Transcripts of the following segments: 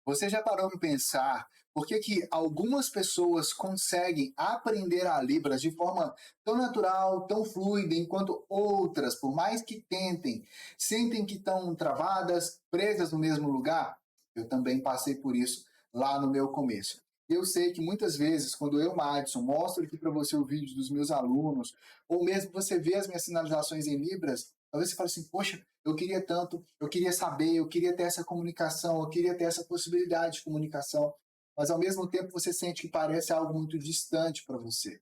Você já parou para pensar por que que algumas pessoas conseguem aprender a Libras de forma tão natural, tão fluida, enquanto outras, por mais que tentem, sentem que estão travadas, presas no mesmo lugar? Eu também passei por isso lá no meu começo. Eu sei que muitas vezes, quando eu, Madison, mostro aqui para você o vídeo dos meus alunos, ou mesmo você vê as minhas sinalizações em Libras, talvez você fale assim, poxa, eu queria tanto, eu queria saber, eu queria ter essa comunicação, eu queria ter essa possibilidade de comunicação, mas ao mesmo tempo você sente que parece algo muito distante para você.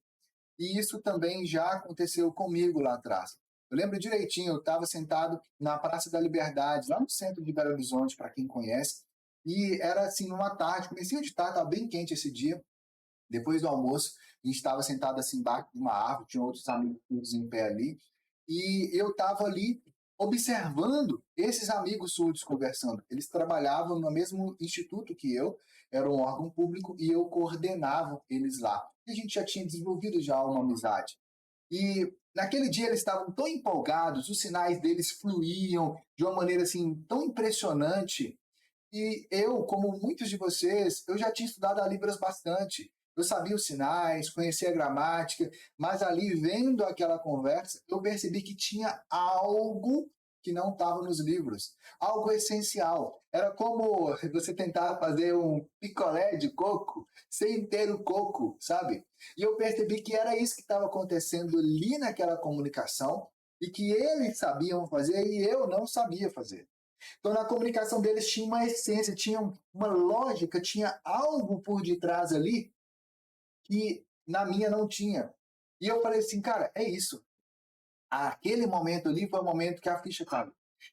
E isso também já aconteceu comigo lá atrás. Eu lembro direitinho, eu estava sentado na Praça da Liberdade, lá no centro de Belo Horizonte, para quem conhece, e era assim, numa tarde, comecei de tarde, estava bem quente esse dia, depois do almoço, a gente estava sentado assim embaixo de uma árvore, tinha outros amigos em pé ali, e eu estava ali observando esses amigos surdos conversando. Eles trabalhavam no mesmo instituto que eu, era um órgão público, e eu coordenava eles lá. E a gente já tinha desenvolvido já uma amizade. E naquele dia eles estavam tão empolgados, os sinais deles fluíam de uma maneira assim tão impressionante, e eu, como muitos de vocês, eu já tinha estudado a Libras bastante. Eu sabia os sinais, conhecia a gramática, mas ali, vendo aquela conversa, eu percebi que tinha algo que não estava nos livros, algo essencial. Era como você tentar fazer um picolé de coco sem ter o coco, sabe? E eu percebi que era isso que estava acontecendo ali naquela comunicação e que eles sabiam fazer e eu não sabia fazer. Então, na comunicação deles tinha uma essência, tinha uma lógica, tinha algo por detrás ali que na minha não tinha. E eu falei assim, cara, é isso. Aquele momento ali foi o momento que a ficha caiu.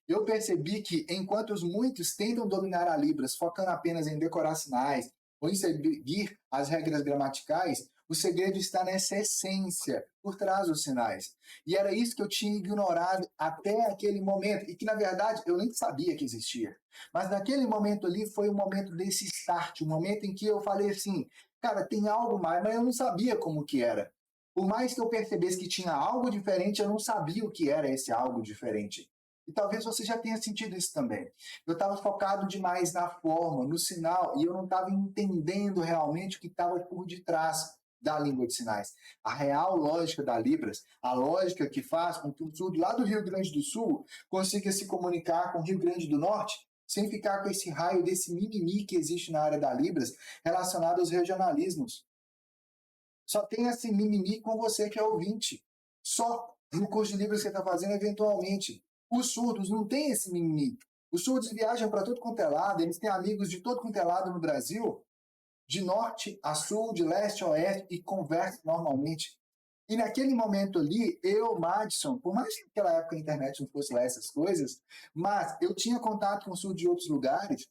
Eu percebi que, enquanto os muitos tentam dominar a Libras, focando apenas em decorar sinais ou em seguir as regras gramaticais, o segredo está nessa essência por trás dos sinais. E era isso que eu tinha ignorado até aquele momento, e que, na verdade, eu nem sabia que existia. Mas naquele momento ali foi o momento desse start, o momento em que eu falei assim, cara, tem algo mais, mas eu não sabia como que era. Por mais que eu percebesse que tinha algo diferente, eu não sabia o que era esse algo diferente. E talvez você já tenha sentido isso também. Eu estava focado demais na forma, no sinal, e eu não estava entendendo realmente o que estava por detrás da língua de sinais. A real lógica da Libras, a lógica que faz com que o surdo lá do Rio Grande do Sul consiga se comunicar com o Rio Grande do Norte, sem ficar com esse raio desse mimimi que existe na área da Libras relacionado aos regionalismos. Só tem esse mimimi com você que é ouvinte. Só no curso de Libras que você está fazendo, eventualmente. Os surdos não têm esse mimimi. Os surdos viajam para todo quanto é lado, eles têm amigos de todo quanto é lado no Brasil, de norte a sul, de leste a oeste, e conversam normalmente. E naquele momento ali, eu, Madison, por mais que naquela época a internet não fosse lá essas coisas, mas eu tinha contato com surdos de outros lugares,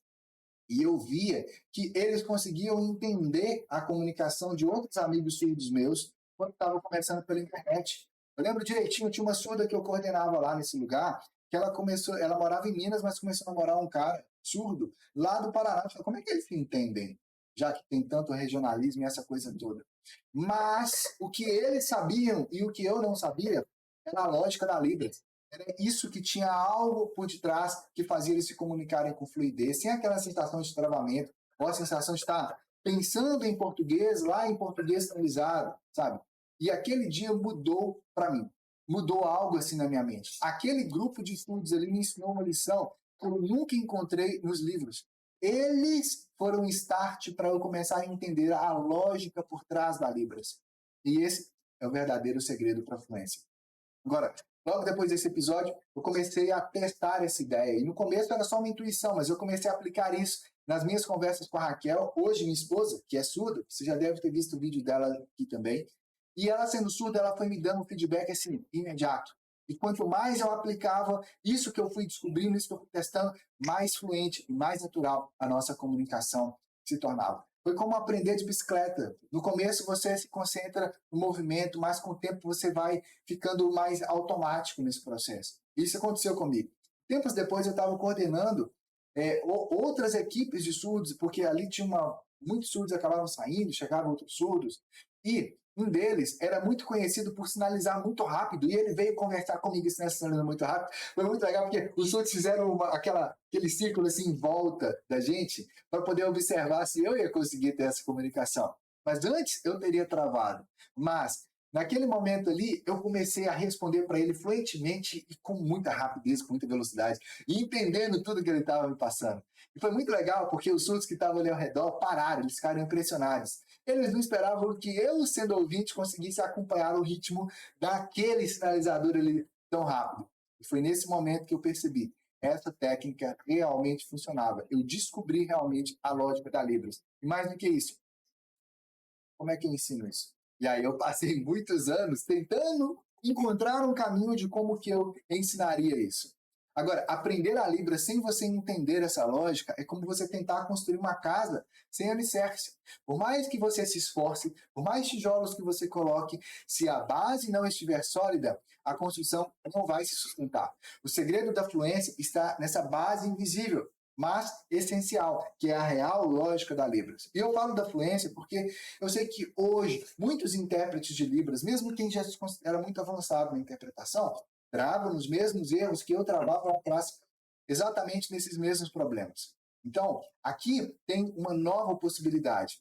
e eu via que eles conseguiam entender a comunicação de outros amigos surdos meus quando estavam conversando pela internet. Eu lembro direitinho, tinha uma surda que eu coordenava lá nesse lugar, que ela morava em Minas, mas começou a namorar um cara surdo lá do Paraná. Eu falei, como é que eles se entendem? Já que tem tanto regionalismo e essa coisa toda. Mas o que eles sabiam e o que eu não sabia era a lógica da Libras. Era isso que tinha algo por detrás que fazia eles se comunicarem com fluidez, sem aquela sensação de travamento, ou a sensação de estar pensando em português, lá em português sinalizado, sabe? E aquele dia mudou para mim. Mudou algo assim na minha mente. Aquele grupo de estudos ali me ensinou uma lição que eu nunca encontrei nos livros. Eles foram um start para eu começar a entender a lógica por trás da Libras. E esse é o verdadeiro segredo para a fluência. Agora, logo depois desse episódio, eu comecei a testar essa ideia. E no começo era só uma intuição, mas eu comecei a aplicar isso nas minhas conversas com a Raquel, hoje minha esposa, que é surda, você já deve ter visto o vídeo dela aqui também. E ela sendo surda, ela foi me dando um feedback assim, imediato. E quanto mais eu aplicava isso que eu fui descobrindo, isso que eu fui testando, mais fluente e mais natural a nossa comunicação se tornava. Foi como aprender de bicicleta. No começo você se concentra no movimento, mas com o tempo você vai ficando mais automático nesse processo. Isso aconteceu comigo. Tempos depois eu estava coordenando outras equipes de surdos, porque ali tinha muitos surdos acabaram saindo, chegavam outros surdos, e Um deles era muito conhecido por sinalizar muito rápido, e ele veio conversar comigo sinalizando muito rápido. Foi muito legal, porque os outros fizeram aquele círculo assim em volta da gente, para poder observar se eu ia conseguir ter essa comunicação. Mas antes eu teria travado. Mas naquele momento ali, eu comecei a responder para ele fluentemente e com muita rapidez, com muita velocidade, e entendendo tudo que ele estava me passando. E foi muito legal, porque os surdos que estavam ali ao redor pararam, eles ficaram impressionados. Eles não esperavam que eu, sendo ouvinte, conseguisse acompanhar o ritmo daquele sinalizador ali tão rápido. E foi nesse momento que eu percebi, essa técnica realmente funcionava. Eu descobri realmente a lógica da Libras. E mais do que isso, como é que eu ensino isso? E aí eu passei muitos anos tentando encontrar um caminho de como que eu ensinaria isso. Agora, aprender a Libra sem você entender essa lógica é como você tentar construir uma casa sem alicerce. Por mais que você se esforce, por mais tijolos que você coloque, se a base não estiver sólida, a construção não vai se sustentar. O segredo da fluência está nessa base invisível, mas essencial, que é a real lógica da Libras. E eu falo da fluência porque eu sei que hoje muitos intérpretes de Libras, mesmo quem já se considera muito avançado na interpretação, travam nos mesmos erros que eu travava lá atrás, exatamente nesses mesmos problemas. Então, aqui tem uma nova possibilidade.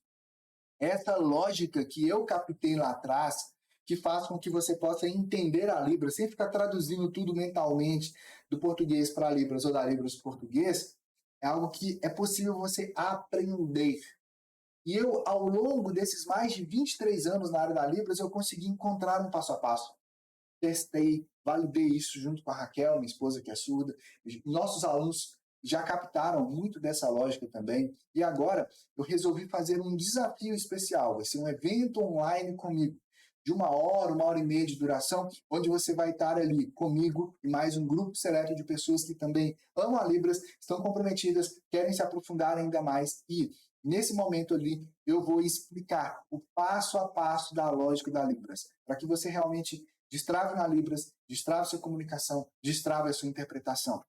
Essa lógica que eu captei lá atrás, que faz com que você possa entender a Libras, sem ficar traduzindo tudo mentalmente do português para Libras ou da Libras para o português, é algo que é possível você aprender. E eu, ao longo desses mais de 23 anos na área da Libras, eu consegui encontrar um passo a passo. Testei, validei isso junto com a Raquel, minha esposa que é surda. Nossos alunos já captaram muito dessa lógica também. E agora eu resolvi fazer um desafio especial. Vai ser um evento online comigo, de 1 hora e meia de duração, onde você vai estar ali comigo e mais um grupo seleto de pessoas que também amam a Libras, estão comprometidas, querem se aprofundar ainda mais. E nesse momento ali, eu vou explicar o passo a passo da lógica da Libras, para que você realmente destrave na Libras, destrave sua comunicação, destrave a sua interpretação.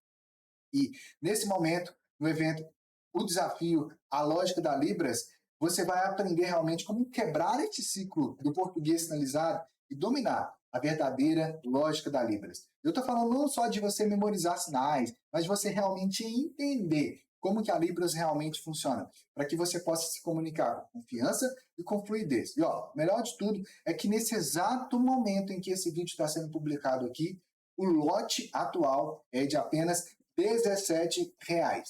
E nesse momento, no evento, o desafio, a lógica da Libras, você vai aprender realmente como quebrar esse ciclo do português sinalizado e dominar a verdadeira lógica da Libras. Eu estou falando não só de você memorizar sinais, mas de você realmente entender como que a Libras realmente funciona, para que você possa se comunicar com confiança e com fluidez. E ó, melhor de tudo é que nesse exato momento em que esse vídeo está sendo publicado aqui, o lote atual é de apenas R$17.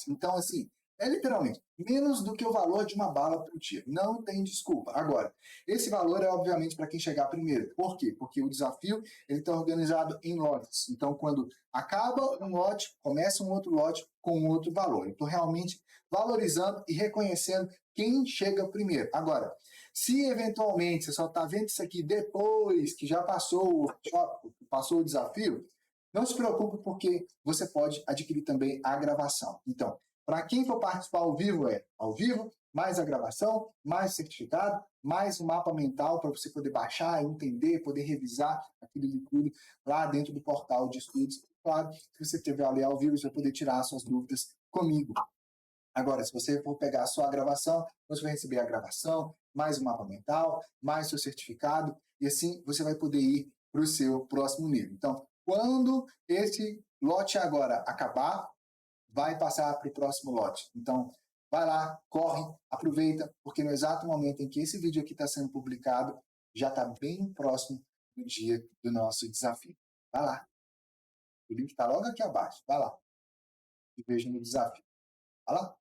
Então, assim, é literalmente menos do que o valor de uma bala por dia. Não tem desculpa. Agora, esse valor é obviamente para quem chegar primeiro. Por quê? Porque o desafio ele está organizado em lotes. Então, quando acaba um lote, começa um outro lote com outro valor. Eu estou realmente valorizando e reconhecendo quem chega primeiro. Agora, se eventualmente você só está vendo isso aqui depois que já passou o desafio, não se preocupe, porque você pode adquirir também a gravação. Então, para quem for participar ao vivo, é ao vivo, mais a gravação, mais o certificado, mais o mapa mental para você poder baixar, entender, poder revisar aquele tudo lá dentro do portal de estudos. Claro, se você estiver ali ao vivo, você vai poder tirar suas dúvidas comigo. Agora, se você for pegar só a gravação, você vai receber a gravação, mais o mapa mental, mais o seu certificado, e assim você vai poder ir para o seu próximo nível. Então, quando esse lote agora acabar, vai passar para o próximo lote. Então, vai lá, corre, aproveita, porque no exato momento em que esse vídeo aqui está sendo publicado, já está bem próximo do dia do nosso desafio. Vai lá. O link está logo aqui abaixo. Vai lá. E veja no desafio. Vai lá.